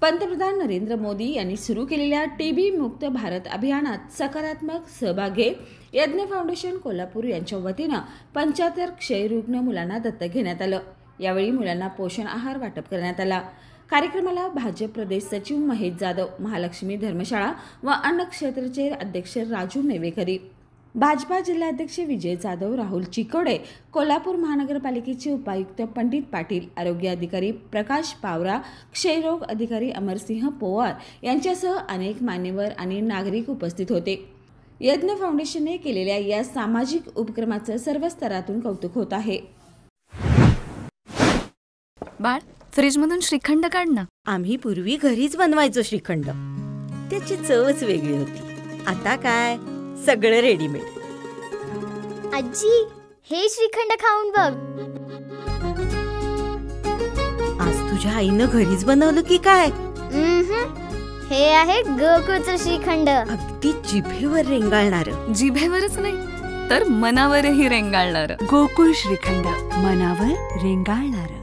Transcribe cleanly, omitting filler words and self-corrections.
पंतप्रधान नरेंद्र मोदी यांनी सुरू केलेल्या टीबी मुक्त भारत अभियानात सकारात्मक सहभाग घेत यज्ञ फाउंडेशन कोल्हापूर यांच्या वतीनं 75 क्षयरुग्ण मुलांना दत्तक घेण्यात आलं। यावेळी मुलांना पोषण आहार वाटप करण्यात आला। कार्यक्रमाला भाजप प्रदेश सचिव महेश जाधव, महालक्ष्मी धर्मशाळा व अन्न क्षेत्रचे अध्यक्ष राजू नेवेकरी, भाजपा जिल्हाध्यक्ष विजय जाधव, राहुल चिकोडे, कोल्हापूर महानगरपालिकेचे उपायुक्त पंडित पाटील, आरोग्य अधिकारी प्रकाश पावरा, क्षयरोग अधिकारी अमरसिंह पोवार यांच्यासह अनेक मान्यवर आणि नागरिक उपस्थित होते। यज्ञ फाउंडेशनने केलेल्या या सामाजिक उपक्रमाचं सर्व स्तरातून कौतुक होत आहे। बाळ, फ्रीजमधून श्रीखंड काढ ना। आम्ही पूर्वी घरीच बनवायचो श्रीखंड, त्याची चवच वेगळी होती। आता काय सगळं रेडीमेड। आजी, हे श्रीखंड खाऊन बघ। आज तुझ्या आईनं घरीच बनवलं की काय? हे आहे गोकुळचं श्रीखंड। अगदी जिभेवर रेंगाळणार। जिभेवरच नाही तर मनावरही रेंगाळणार। गोकुळ श्रीखंड, मनावर रेंगाळणार।